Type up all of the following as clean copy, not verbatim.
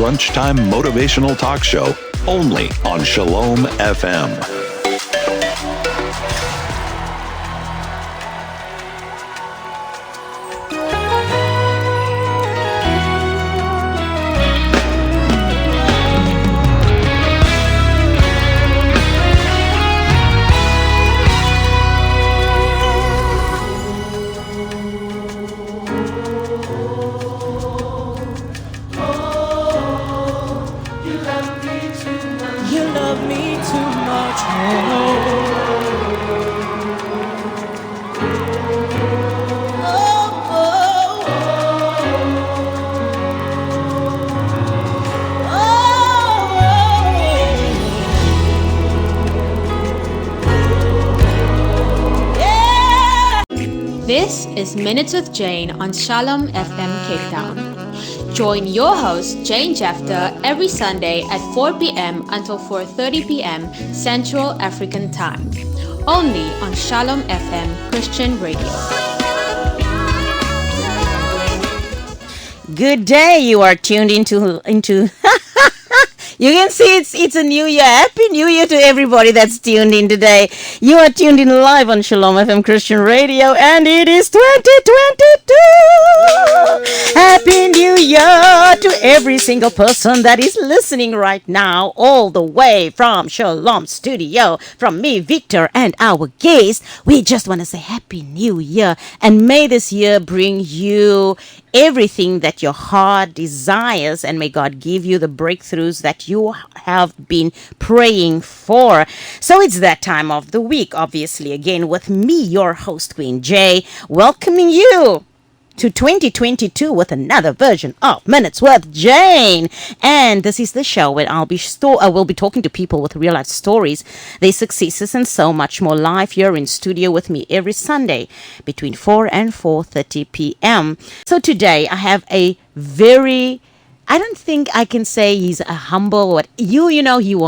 Brunch Time Motivational Talk Show, only on Shalom FM. This is Minutes with Jane on Shalom FM Cape Town. Join your host Jane Jefter every Sunday at 4 p.m. until 4:30 p.m. Central African Time, only on Shalom FM Christian Radio. Good day. You are tuned into You can see it's a new year. Happy New Year to everybody that's tuned in today. You are tuned in live on Shalom FM Christian Radio, and it is 2022. Happy New Year to every single person that is listening right now, all the way from Shalom Studio. From me, Victor, and our guest, we just want to say Happy New Year, and may this year bring you everything that your heart desires, and may God give you the breakthroughs that you have been praying for. So it's that time of the week, obviously, again with me, your host, Queen Jay, welcoming you to 2022 with another version of Minutes with Jane. And this is the show where I will be talking to people with real life stories, their successes, and so much more, live here in studio with me every Sunday between 4 and 4:30 p.m. So today I have a I don't think I can say he's a humble, he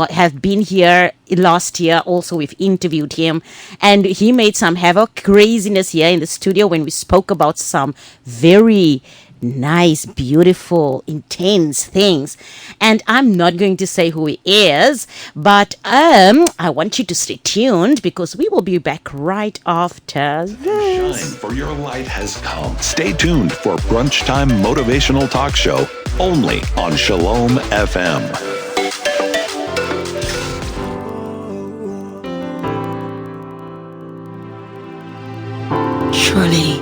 have been here last year. Also, we've interviewed him, and he made some havoc, craziness here in the studio when we spoke about some very nice, beautiful, intense things. And I'm not going to say who he is, but I want you to stay tuned because we will be back right after this. Shine, for your light has come. Stay tuned for Brunch Time Motivational Talk Show, only on Shalom FM. Surely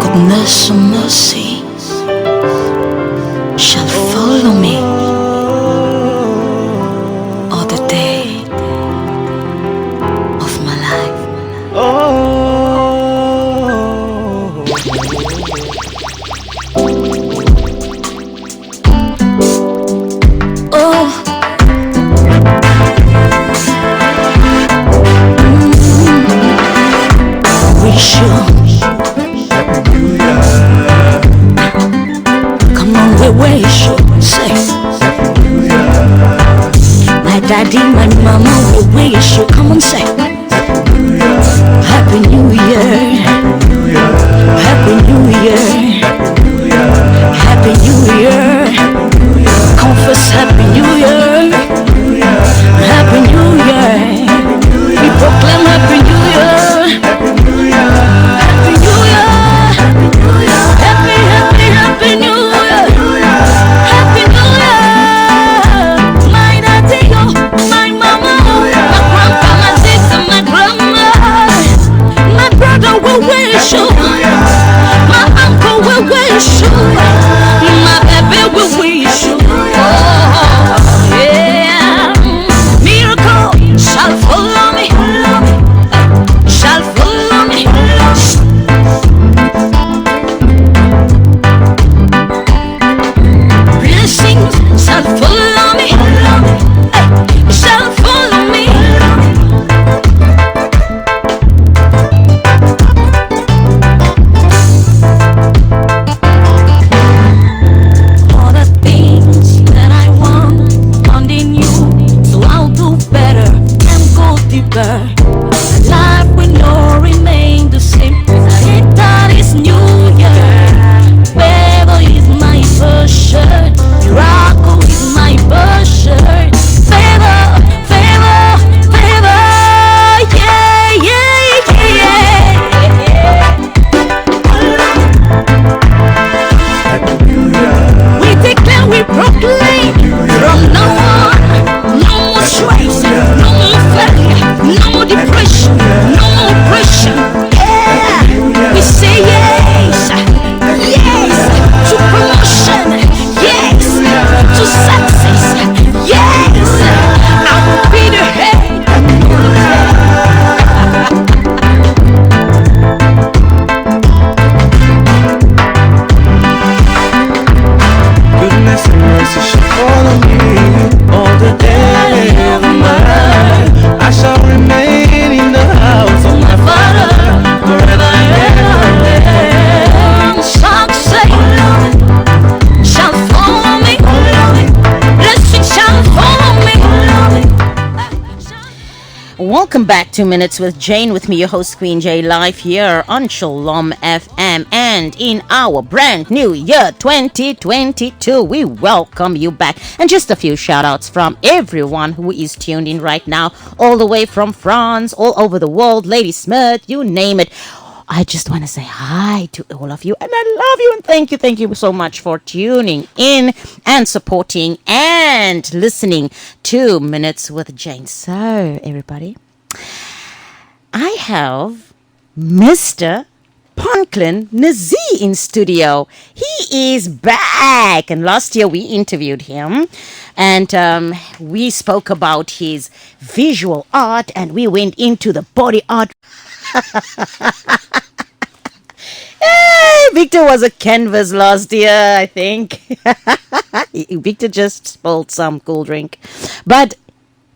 goodness and mercy shall follow me all the day of my life. We should. We should say my daddy, my mama, we wish you. Come on, say Happy New Year, Happy New Year, Happy New Year. Confess Happy New Year, Happy New Year. We proclaim Happy New Year, Happy New Year, Happy New Year, Happy New Year. Happy New Year, my daddy, my mama, Welcome back to Minutes with Jane, with me, your host Queen J, live here on Shalom FM. And in our brand new year 2022, we welcome you back. And just a few shout outs from everyone who is tuned in right now, all the way from France, all over the world, Lady Smith, you name it. I just want to say hi to all of you, and I love you, and thank you so much for tuning in and supporting and listening to Minutes with Jane. So, everybody, I have Mr. Ponvlain Nzee in studio. He is back, and last year we interviewed him, and we spoke about his visual art, and we went into the body art. Hey, Victor was a canvas last year, I think. Victor just spilled some cool drink. But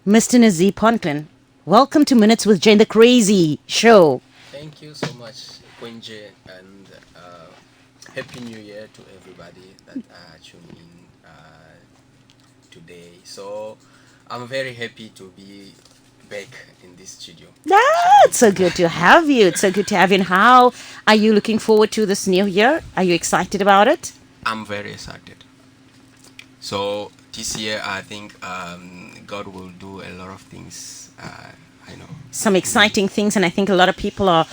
Mr. Nzee Ponvlain, welcome to Minutes with Jane, the crazy show. Thank you so much, Queen Jane, and Happy New Year to everybody that are tuning in today. So I'm very happy to be back in this studio. It's so good to have you. It's so good to have you. And how are you looking forward to this new year? Are you excited about it? I'm very excited. So this year, I think God will do a lot of things. I know some exciting things, and I think a lot of people are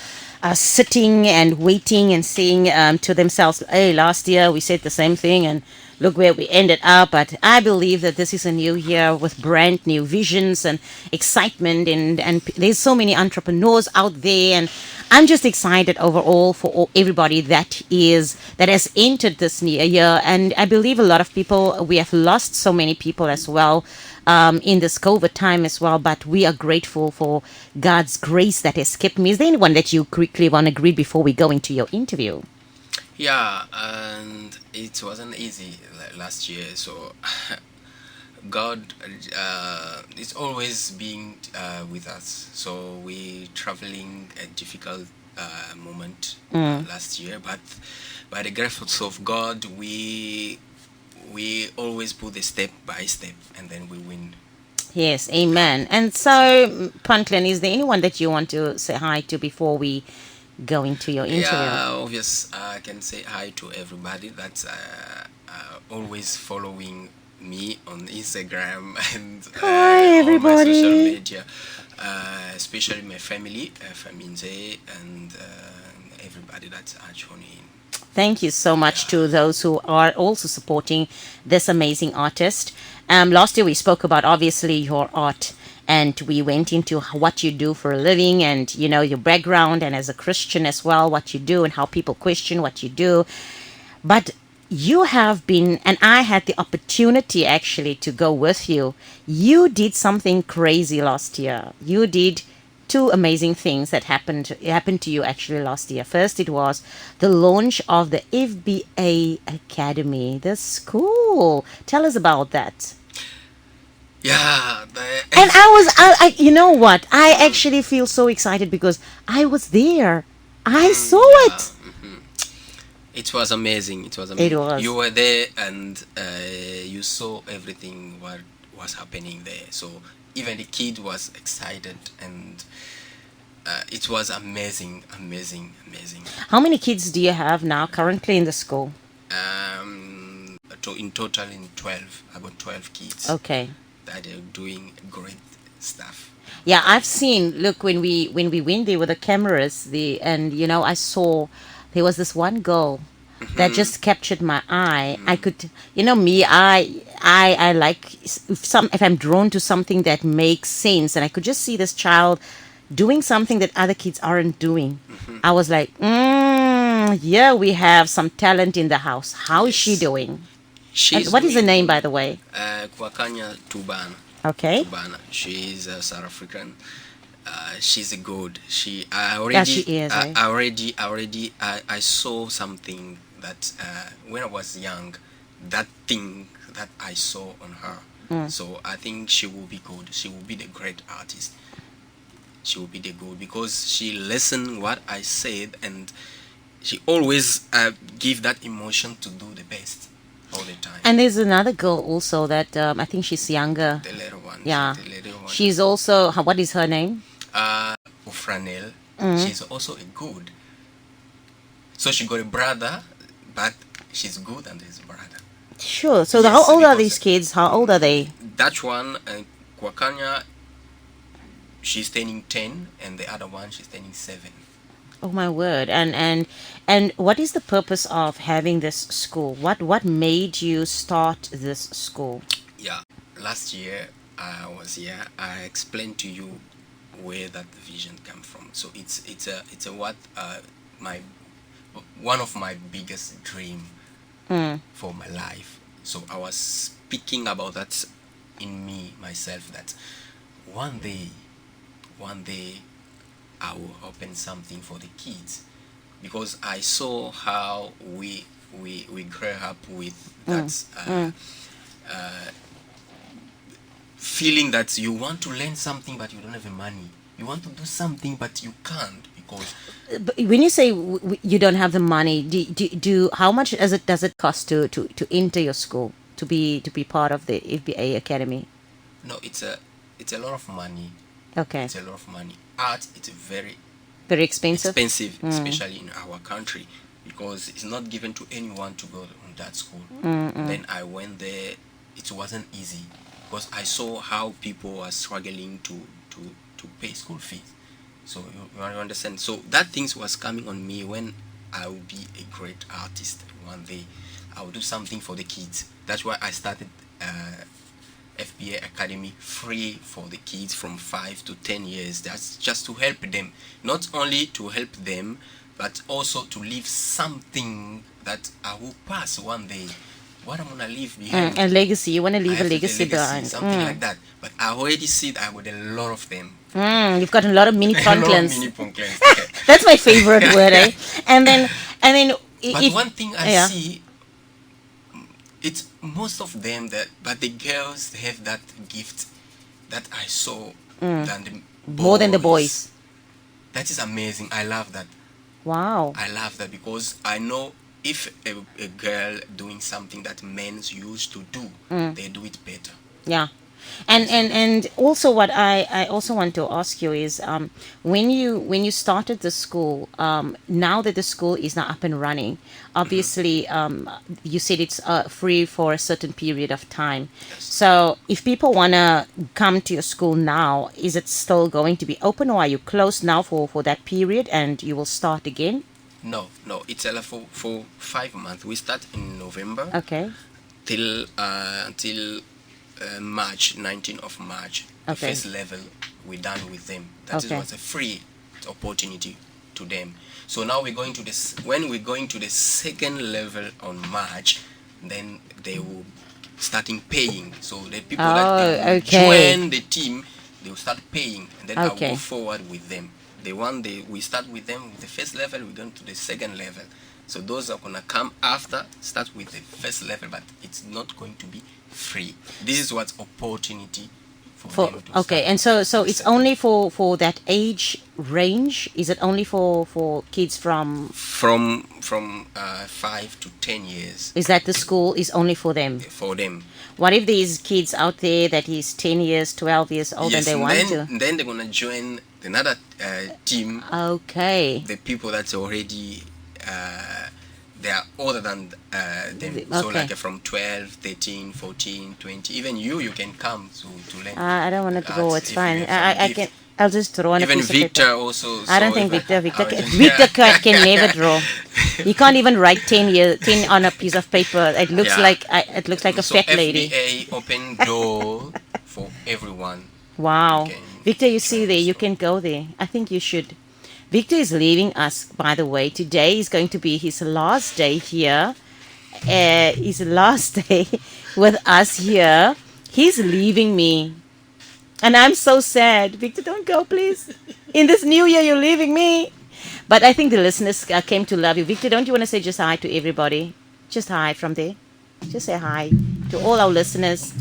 sitting and waiting and saying to themselves, hey, last year we said the same thing and look where we ended up. But I believe that this is a new year with brand new visions and excitement, and there's so many entrepreneurs out there, and I'm just excited overall for everybody that has entered this new year. And I believe a lot of people, we have lost so many people as well in this COVID time as well, but we are grateful for God's grace that has kept me. Is there anyone that you quickly want to greet before we go into your interview? Yeah, and it wasn't easy last year, so God is always being with us. So we traveling a difficult moment last year, but by the grace of God, we always put it step by step, and then we win. Yes, amen. And so, Ponvlain, is there anyone that you want to say hi to before we go into your interview? Yeah, obvious. I can say hi to everybody that's always following me on Instagram and hi, everybody. On my social media, especially my family, Nzee, and everybody that's tuning in. Thank you so much to those who are also supporting this amazing artist. Last year we spoke about obviously your art, and we went into what you do for a living, and you know your background, and as a Christian as well, what you do and how people question what you do. But you have been, and I had the opportunity actually to go with you. You did something crazy last year. You did two amazing things that happened to you actually last year. First, it was the launch of the FBA Academy, the school. Tell us about that. Yeah, and I you know what? I actually feel so excited because I was there. I saw it. Mm-hmm. It was amazing. It was amazing. It was. You were there, and you saw everything what was happening there. So even the kid was excited, and it was amazing. How many kids do you have now currently in the school? In total, in 12. I got 12 kids. Okay. That are doing great stuff. Yeah, I've seen. Look, when we went there with the cameras, and you know, I saw there was this one girl that just captured my eye. I could, you know, me, I like if I'm drawn to something that makes sense, and I could just see this child doing something that other kids aren't doing. I was like, yeah, we have some talent in the house. How is she doing? What is the name, by the way? Kwakanya Tubana. Okay. Tubana. She is South African. She's a good. She is. I saw something that when I was young, that thing that I saw on her. So I think she will be good. She will be the great artist. She will be the good because she listened what I said, and she always give that emotion to do the best all the time. And there's another girl also that I think she's younger. The little one. Yeah. The little one. She's also, what is her name? Ufranel, she's also a good. So she got a brother, but she's good and there's a brother. Sure. So how old are these kids? How old are they? That one, Kwakanya, she's turning 10, and the other one, she's turning 7. Oh my word! And what is the purpose of having this school? What made you start this school? Yeah, last year I was here. I explained to you where that vision came from. So it's a what my one of my biggest dream for my life. So I was speaking about that in me myself, that one day I will open something for the kids, because I saw how we grew up with that feeling that you want to learn something but you don't have the money. You want to do something but you can't, because But when you say you don't have the money, do how much does it cost to enter your school, to be part of the FBA Academy? no, it's a lot of money. Okay. It's a lot of money. Art, it's very Expensive, especially in our country, because it's not given to anyone to go on that school. Then I went there. It wasn't easy, because I saw how people are struggling to pay school fees. So you understand. So that things was coming on me when I will be a great artist one day. I will do something for the kids. That's why I started FBA Academy, free for the kids from 5 to 10 years. That's just to help them, not only to help them, but also to leave something that I will pass one day. What I'm gonna leave behind, a legacy. You want to leave I a have legacy behind. something like that. But I already see that I got a lot of them. You've got a lot of mini A lot of Franklins. mini Franklins. Okay. That's my favorite word, eh? And then But one thing I see, it's most of them but the girls have that gift that I saw than the boys. More than the boys. That is amazing. I love that. Wow. I love that, because I know if a girl doing something that men used to do, they do it better. Yeah. And also what I also want to ask you is when you started the school, now that the school is now up and running, obviously you said it's free for a certain period of time. Yes. So if people want to come to your school now, is it still going to be open, or are you closed now for that period and you will start again? No, it's for 5 months. We start in November. Okay. Till until March, 19th of March. The Okay. first level, we're done with them. That Okay. was a free opportunity to them. So now we're going to this. When we're going to the second level on March, then they will starting paying. So the people that join the team, they will start paying, and then I'll go forward with them. The one we start with them with the first level, we're going to the second level. So those are gonna come after start with the first level, but it's not going to be free. This is what's opportunity for them to okay, start. and so it's only for that age range. Is it only for kids from? From 5 to 10 years. Is that the school is only for them? For them. What if these kids out there that is 10 years, 12 years old, Yes, and they want to? Then they're gonna join another team. Okay. The people that's already they are older than them. So Okay. like from 12, 13, 14, 20. Even you can come to learn. I don't want it to go. arts It's if you fine. have some I gift. can. I'll just draw on a Even piece of Victor paper. also. I don't so think if Victor I- can never draw. He can't even write 10 on a piece of paper. It looks Yeah. like a So fat lady. FBA open door for everyone. Wow. Okay. Victor, you see there, you can go there. I think you should. Victor is leaving us, by the way. Today is going to be his last day here. His last day with us here. He's leaving me. And I'm so sad. Victor, don't go, please. In this new year, you're leaving me. But I think the listeners came to love you. Victor, don't you want to say just hi to everybody? Just hi from there. Just say hi to all our listeners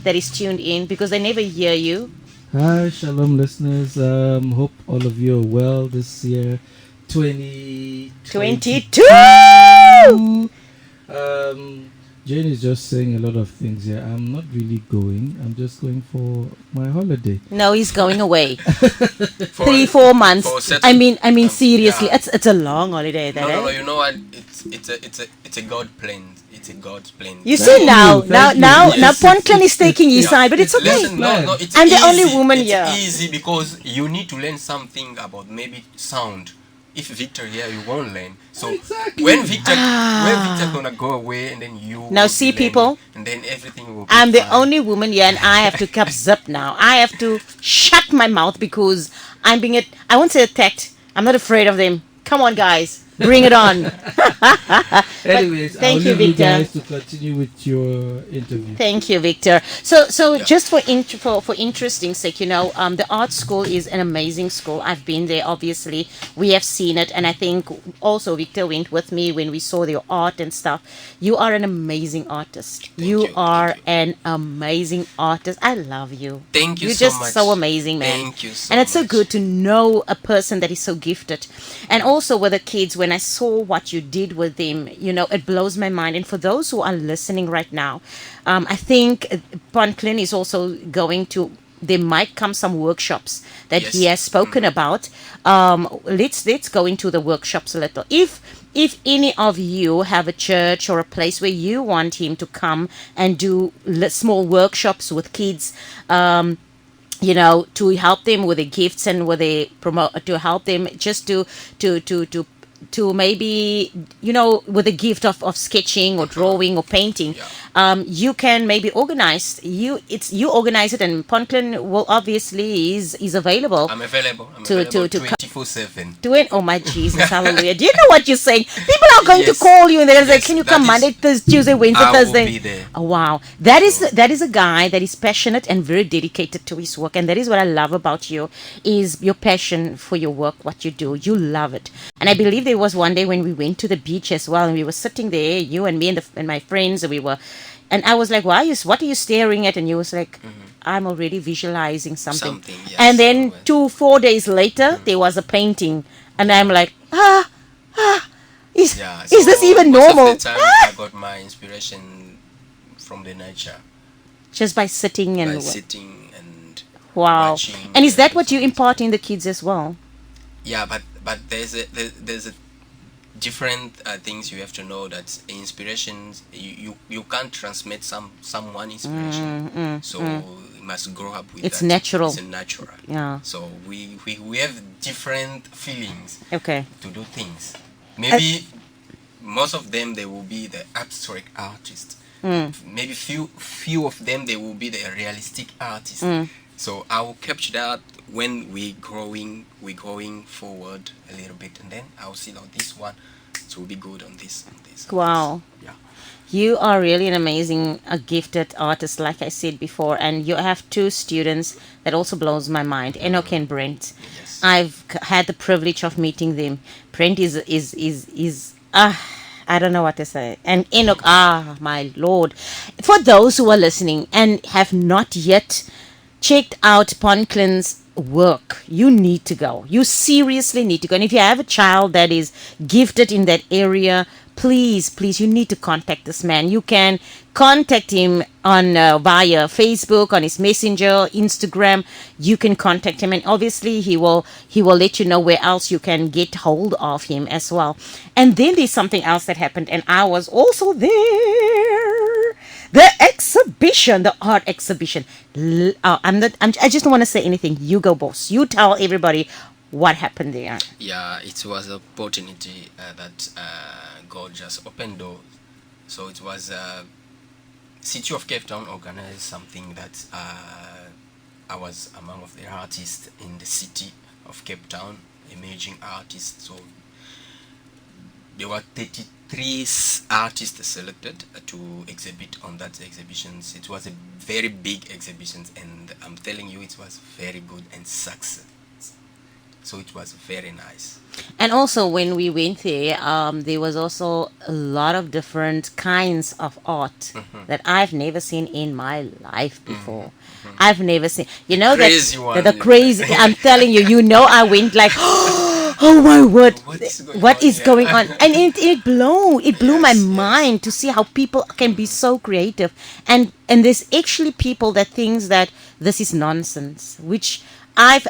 that is tuned in, because they never hear you. Hi, Shalom listeners. Hope all of you are well this year, 2022. 22! Jane is just saying a lot of things here. I'm not really going. I'm just going for my holiday. No, he's going away. 3-4 months. I mean, seriously, it's a long holiday. No. You know what? It's a God plan. It's a God's plan. You see now Ponvlain is taking his side, but it's okay. Listen, no, it's I'm easy. the only woman here. It's easy because you need to learn something about maybe sound. If Victor here, you won't learn. So when Victor gonna go away, and then you now see people, and then everything will. I'm the only woman here, and I have to keep zip now. I have to shut my mouth because I won't say attacked. I'm not afraid of them. Come on, guys. Bring it on. Anyways, thank I'll you, leave Victor. you guys to continue with your interview. Thank you, Victor. So just for interesting sake, the art school is an amazing school. I've been there, obviously. We have seen it, and I think also Victor went with me when we saw your art and stuff. You are an amazing artist. You are an amazing artist. I love you. Thank you You're so just much. so amazing, man. Thank you so and it's so much. good to know a person that is so gifted. And also with the kids, when I saw what you did with them, it blows my mind. And for those who are listening right now, I think Ponvlain is also going to. There might come some workshops that he has spoken about. Let's go into the workshops a little. If any of you have a church or a place where you want him to come and do small workshops with kids, to help them with the gifts and with the to help them just to maybe with a gift of sketching or drawing or painting, you can maybe organize you organize it, and Ponvlain will obviously is available. I'm available to 24/7. Do it. Oh my Jesus, hallelujah! Do you know what you're saying? People are going to call you and they're like, "Can you come Monday, Thursday, Tuesday, Wednesday, Thursday?" I will be there. Oh wow, that is a guy that is passionate and very dedicated to his work, and that is what I love about you, is your passion for your work, what you do. You love it, and I believe there was one day when we went to the beach as well, and we were sitting there, you and me and my friends, and I was like, what are you staring at? And you was like, I'm already visualizing something. Yes. And then 4 days later, there was a painting, and I'm like, is this even normal? Most of the time, I got my inspiration from the nature. Just by sitting and wow. Watching. And is that what you impart in the kids as well? Yeah, but there's a different things you have to know, that inspirations you can't transmit someone inspiration, so you must grow up with it's that. natural. It's natural. Yeah. So we have different feelings to do things. Maybe most of them they will be the abstract artist. Maybe few of them they will be the realistic artist. So I will capture that when we're going forward a little bit, and then I'll see this one, it will be good on this. Wow. Yeah. You are really an amazing, gifted artist, like I said before, and you have two students that also blows my mind, Enoch and Brent. Yes. I've had the privilege of meeting them. Brent is I don't know what to say. And Enoch, my Lord. For those who are listening and have not yet checked out Ponvlain's work, you need to go. You seriously need to go. And if you have a child that is gifted in that area, please, you need to contact this man. You can contact him on via Facebook, on his Messenger, Instagram. You can contact him, and obviously he will let you know where else you can get hold of him as well. And then there's something else that happened, and I was also there. The exhibition, the art exhibition. I just don't want to say anything. You go, boss. You tell everybody what happened there. Yeah, it was an opportunity that God just opened doors. So it was City of Cape Town organized something that I was among of the artists in the city of Cape Town, emerging artists. So there were 33 artists selected to exhibit on that exhibitions. It was a very big exhibition, and I'm telling you, it was very good and success. So it was very nice. And also when we went there was also a lot of different kinds of art that I've never seen in my life before. I've never seen, Crazy the crazy. I'm telling you, I went like, oh my word, what on is here? going on? And it blew my Yes, mind to see how people can be so creative, and there's actually people that thinks that this is nonsense, which I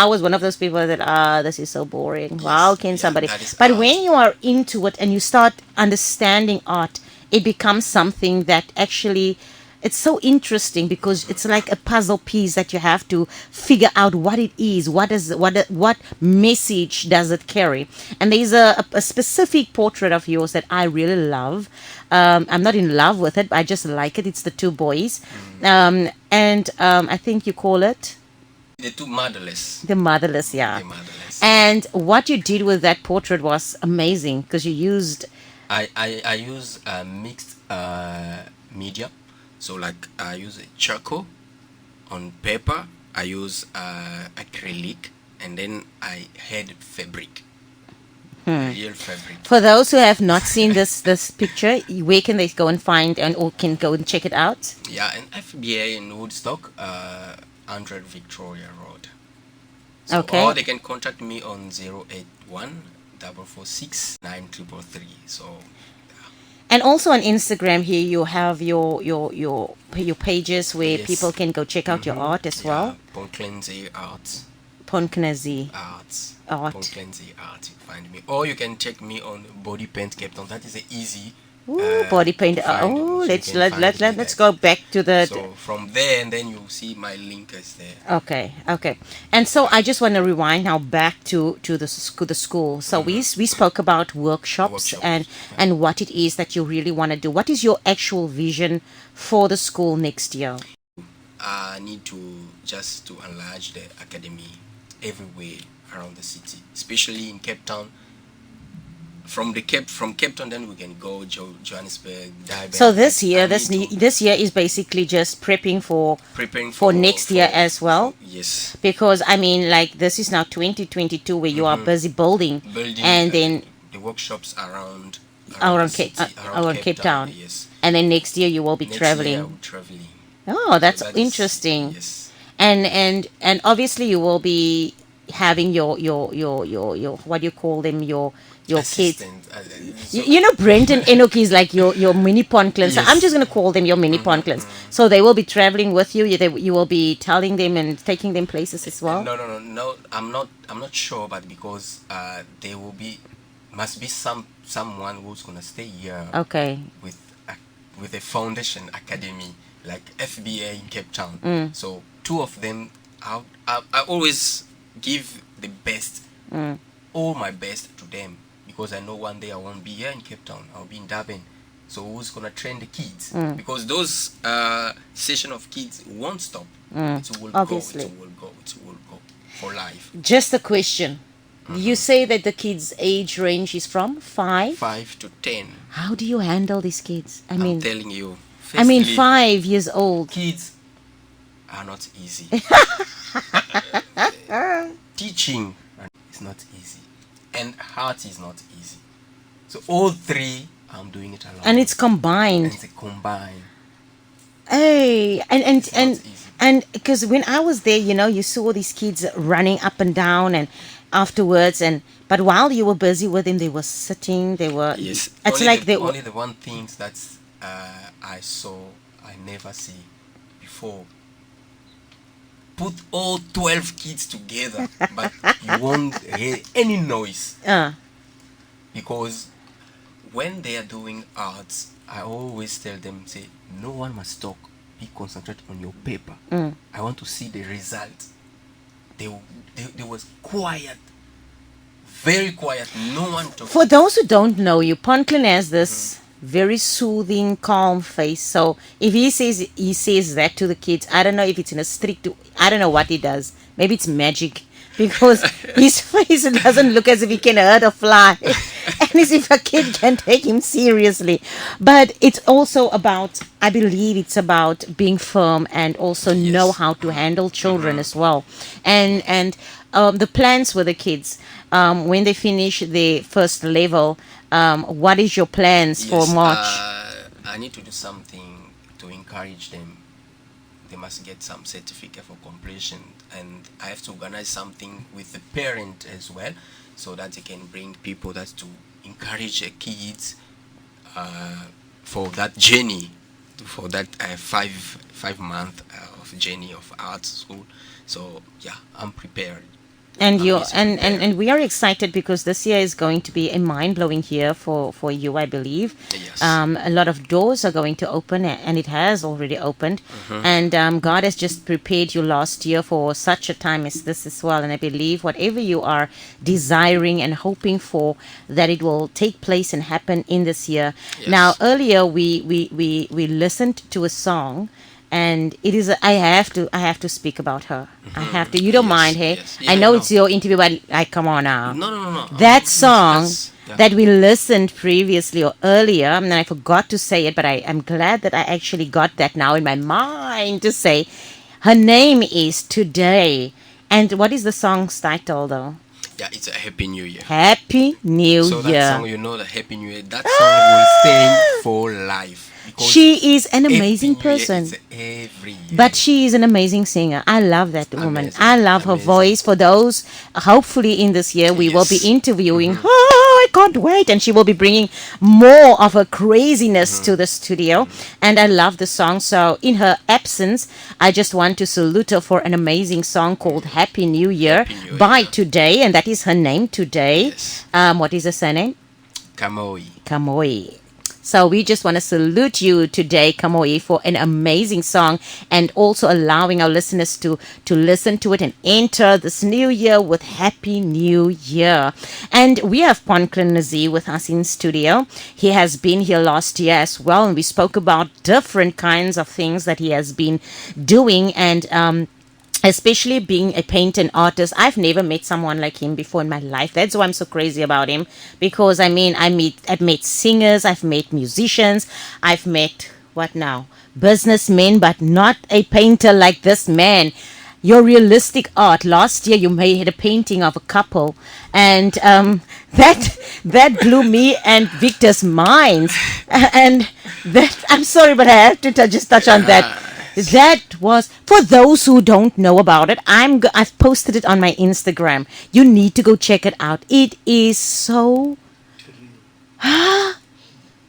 was one of those people that this is so boring. How Yes, can yeah, somebody? that is But art. when you are into it and you start understanding art, it becomes something that actually it's so interesting because it's like a puzzle piece that you have to figure out what it is, what message does it carry. And there's a specific portrait of yours that I really love. I'm not in love with it, but I just like it. It's the two boys, and I think you call it The two motherless. the motherless, yeah. The motherless. And what you did with that portrait was amazing because you used I use mixed media. So like I use charcoal on paper. I use acrylic, and then I had fabric. Real fabric. For those who have not seen this picture, where can they go and find or can go and check it out? Yeah, and FBA in Woodstock, 100 Victoria Road. So, Okay. or they can contact me on 081 446 9333. So, And also on Instagram here you have your pages where yes. people can go check out your art as well. Ponvlain Nzee Arts. Ponvlain Nzee. Art. Ponvlain Nzee Art. You find me. Or you can check me on Body Paint Cape Town. That is a easy. Ooh, body paint. find. Oh, So you let's can let find let, me let let's there. go back to the. So from there, and then you see my link is there. Okay, okay. And so I just want to rewind now back to the school. So we spoke about workshops and what it is that you really want to do. What is your actual vision for the school next year? I need to just to enlarge the academy everywhere around the city, especially in Cape Town. From Cape Town, then we can go Johannesburg, Durban. So this I year, need to- this year is basically just prepping for preparing next year as well. Yes, Because I mean, like this is now 2022, where you are busy building, building and then the workshops around around the Cape, city, around Cape Town, Yes, and then next year you will be next traveling. year I'm traveling. Oh, that's So that is- interesting. yes, And obviously you will be having your what do you call them, your kids. assistant. You know, Brent and Enoch is like your mini Ponvlain. So I'm Yes. just going to call them your mini Ponvlain. So they will be traveling with you. You will be telling them and taking them places as well. No. I'm not sure, but because there will be must be someone who's gonna stay here Okay. with a foundation academy like FBA in Cape Town. So two of them, I always give the best, all my best to them, because I know one day I won't be here in Cape Town. I'll be in Durban. So who's gonna train the kids? Because those session of kids won't stop. It will Obviously. go. It will go for life. Just a question. You say that the kids' age range is from 5? 5 to 10. How do you handle these kids? I I'm mean, telling you. I mean, Firstly, 5 years old. kids are not easy. Teaching is not easy, and art is not easy. So all three, I'm doing it alone. And it's combined. And it's a combine. Hey, It's not easy. and because when I was there, you saw these kids running up and down, and afterwards, but while you were busy with them, they were sitting. They were. Yes. It's only like the, they were. only the one things that I never see before. Put all 12 kids together, but you won't hear any noise. Because when they are doing arts, I always tell them, say, no one must talk. Be concentrate on your paper. I want to see the result. They was quiet, very quiet. No one talked. For those who don't know you, Ponvlain has this very soothing, calm face. So if he says that to the kids, I don't know if it's in a strict. I don't know what he does. Maybe it's magic. Because his face doesn't look as if he can hurt a fly, and as if a kid can take him seriously. But it's also about, I believe, it's about being firm and also know how to handle children as well. And the plans with the kids when they finish the first level. What is your plans for March? I need to do something to encourage them. They must get some certificate for completion, and I have to organize something with the parent as well, so that they can bring people that to encourage the kids for that journey, for that 5 month of journey of art school. So yeah, I'm prepared. And we are excited because this year is going to be a mind-blowing year for you, I believe. Yes. A lot of doors are going to open, and it has already opened. And God has just prepared you last year for such a time as this as well. And I believe whatever you are desiring and hoping for, that it will take place and happen in this year. Yes. Now, earlier we listened to a song. And it is. I have to speak about her. I have to. You don't mind, hey? Yes. I know it's your interview, but come on now. No. That song Yeah. that we listened previously or earlier, and I forgot to say it, but I'm glad that I actually got that now in my mind to say. Her name is Today. And what is the song's title, though? Yeah, it's a Happy New Year. Happy New So Year. that song, the Happy New Year, that song will stay for life. She is an amazing person. Every year. But she is an amazing singer. I love that woman. Amazing. I love her voice. For those, hopefully in this year, we will be interviewing. Oh, I can't wait. And she will be bringing more of her craziness to the studio. And I love the song. So in her absence, I just want to salute her for an amazing song called Happy New Year by Today. And that is her name, Today. Yes. What is her surname? Kamoi. So we just want to salute you today, Kamoi, for an amazing song and also allowing our listeners to listen to it and enter this new year with Happy New Year. And we have Ponvlain Nzee with us in studio. He has been here last year as well, and we spoke about different kinds of things that he has been doing, and especially being a painter and artist. I've never met someone like him before in my life. That's why I'm so crazy about him. Because I've met singers, I've met musicians, I've met businessmen, but not a painter like this man. Your realistic art. Last year you made a painting of a couple, and that blew me and Victor's minds. And that, I'm sorry, but I have to touch on that. That was, for those who don't know about it, I've posted it on my Instagram. You need to go check it out. It is so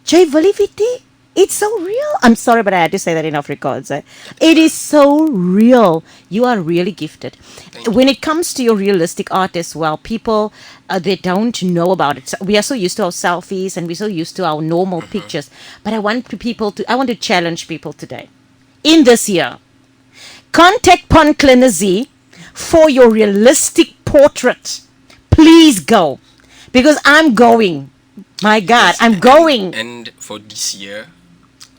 Jay Valiviti. It's so real. I'm sorry, but I had to say that in Afrikaans. It is so real. You are really gifted. When it comes to your realistic art as well, people, they don't know about it. So we are so used to our selfies and we're so used to our normal pictures. But I want to challenge people today. In this year, contact Ponvlain Nzee for your realistic portrait. Please go. Because I'm going. My God, yes, I'm going. And for this year,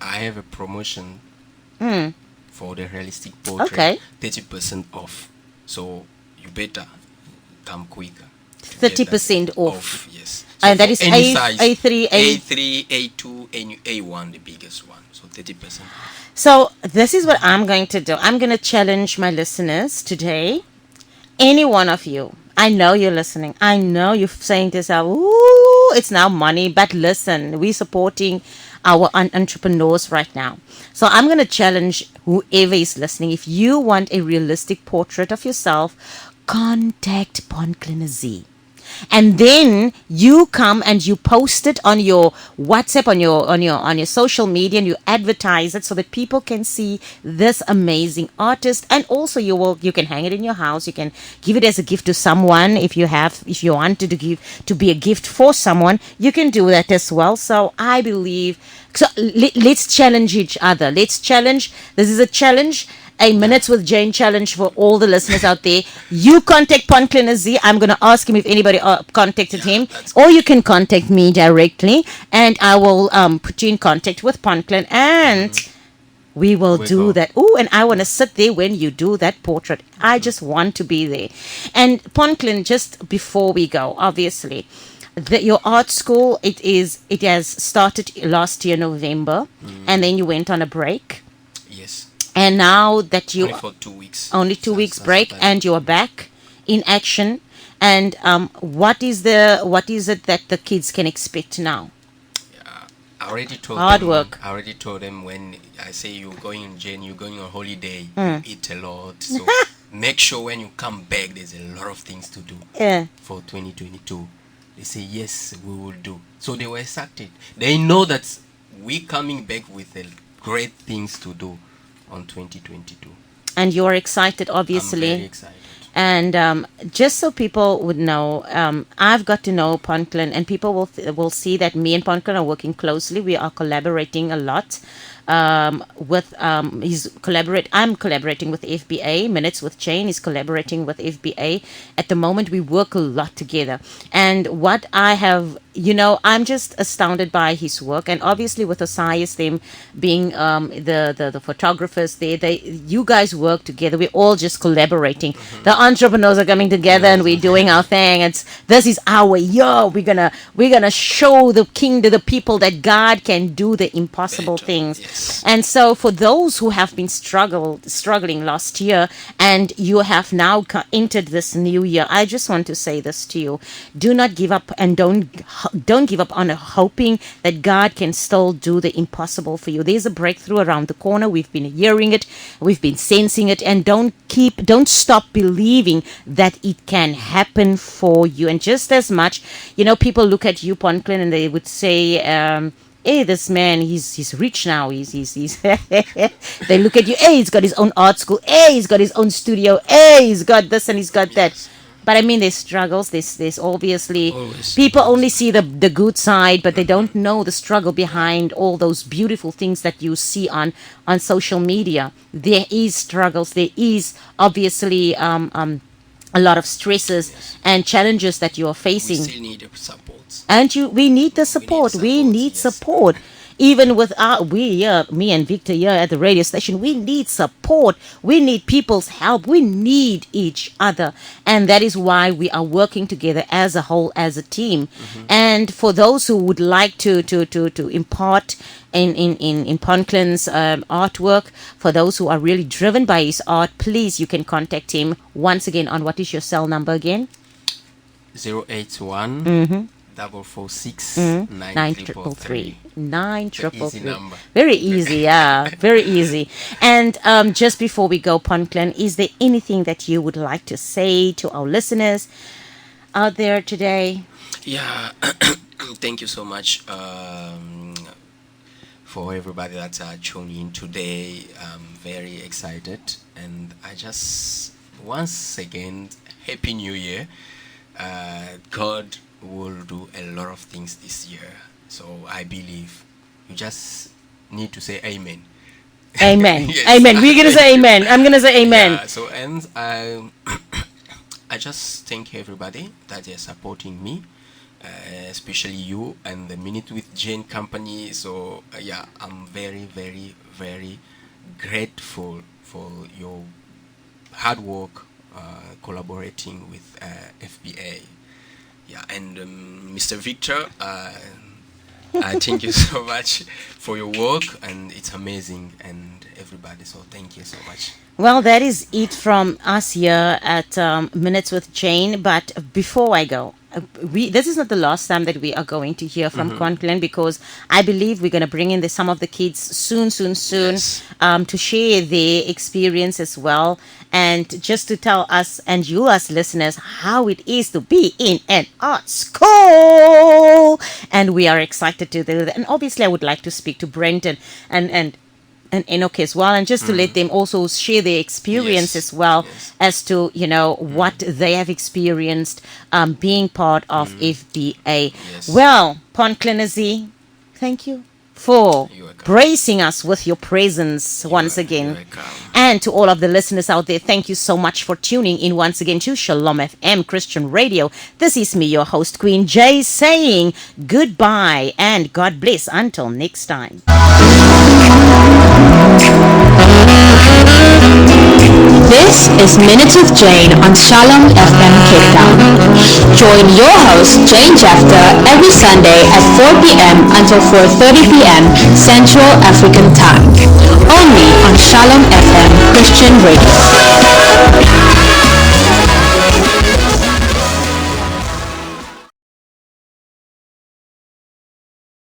I have a promotion for the realistic portrait. Okay. 30% off. So you better come quicker. 30% off. Yes. So and that is any size, A3, A3, A2, and A1, the biggest one. So 30%. So this is what I'm going to do. I'm going to challenge my listeners today. Any one of you, I know you're listening. I know you're saying to yourself, ooh, it's now money. But listen, we're supporting our entrepreneurs right now. So I'm going to challenge whoever is listening. If you want a realistic portrait of yourself, contact Ponvlain Nzee. And then you come and you post it on your WhatsApp, on your social media, and you advertise it so that people can see this amazing artist. And also you can hang it in your house. You can give it as a gift to someone if you wanted to be a gift for someone. You can do that as well. So I believe. So let's challenge each other. This is a challenge. A Minutes with Jane challenge for all the listeners out there. You contact Ponvlain Nzee. I'm going to ask him if anybody contacted him. Or you can contact me directly. And I will put you in contact with Ponvlain. And we will do that. Oh, and I want to sit there when you do that portrait. I just want to be there. And Ponvlain, just before we go, obviously, your art school, it has started last year, November. And then you went on a break. Yes. And now that you only for 2 weeks, only 2 weeks break, and you are back in action. And what is it that the kids can expect now? I already told hard them, work. I already told them when I say you're going in Jane, you're going on holiday, you eat a lot. So make sure when you come back, there's a lot of things to do for 2022. They say, yes, we will do. So they were excited. They know that we're coming back with great things to do on 2022. And you're excited, obviously. I'm very excited. And just so people would know, I've got to know Ponvlain, and people will see that me and Ponvlain are working closely. We are collaborating a lot. I'm collaborating with FBA. Minutes with Jane is collaborating with FBA. At the moment, we work a lot together. And what I have, I'm just astounded by his work. And obviously, with Osias, them being the photographers there, you guys work together. We're all just collaborating. Mm-hmm. The entrepreneurs are coming together, and we're doing our thing. This is our year. We're gonna show the the people that God can do the impossible things. Yes. And so for those who have been struggling last year, and you have now entered this new year, I just want to say this to you: do not give up, and don't give up on hoping that God can still do the impossible for you. There's a breakthrough around the corner. We've been hearing it, we've been sensing it, and don't stop believing that it can happen for you. And just as much, people look at you, Ponvlain, and they would say, hey, this man, he's rich now. He's they look at you, hey, he's got his own art school, hey, he's got his own studio, hey, he's got this and he's got that. But I mean, there's struggles. There's obviously people only see the good side, but they don't know the struggle behind all those beautiful things that you see on social media. There is struggles. There is obviously a lot of stresses and challenges that you are facing. We still need support. And we need the support. We need support. Even with me and Victor here at the radio station, we need support. We need people's help. We need each other. And that is why we are working together as a whole, as a team. Mm-hmm. And for those who would like to impart in Ponvlain's artwork, for those who are really driven by his art, please, you can contact him once again on, what is your cell number again? 081 mm-hmm. 446 9333. 9333. Easy number. Very easy, yeah. Very easy. And just before we go, Ponvlain, is there anything that you would like to say to our listeners out there today? Yeah, thank you so much for everybody that's tuning in today. I'm very excited, and I just once again, Happy New Year. God will do a lot of things this year, so I believe you just need to say amen. Amen. Yes. Amen. We're gonna say amen. I'm gonna say amen. Yeah, so, and I just thank everybody that they're supporting me, especially you and the Minute with Jane company. So yeah, I'm very, very, very grateful for your hard work collaborating with FBA. Yeah, and Mr. Victor, I thank you so much for your work, and it's amazing, and everybody, so thank you so much. Well, that is it from us here at Minutes with Jane. But before I go, this is not the last time that we are going to hear from Ponvlain, because I believe we're going to bring in some of the kids soon, Yes. to share their experience as well, and just to tell us and you as listeners how it is to be in an art school. And we are excited to do that. And obviously, I would like to speak to Brenton and Enoch as well, and just to let them also share their experience as well, as to what they have experienced being part of FBA. Well, Ponvlain Nzee, thank you for bracing us with your presence once again. And to all of the listeners out there, thank you so much for tuning in once again to Shalom FM Christian Radio. This is me, your host, Queen Jay, saying goodbye and God bless until next time. This is Minutes with Jane on Shalom FM Cape Town. Join your host, Jane Jefter, every Sunday at 4 p.m. until 4:30 p.m. Central African Time. Only on Shalom FM Christian Radio.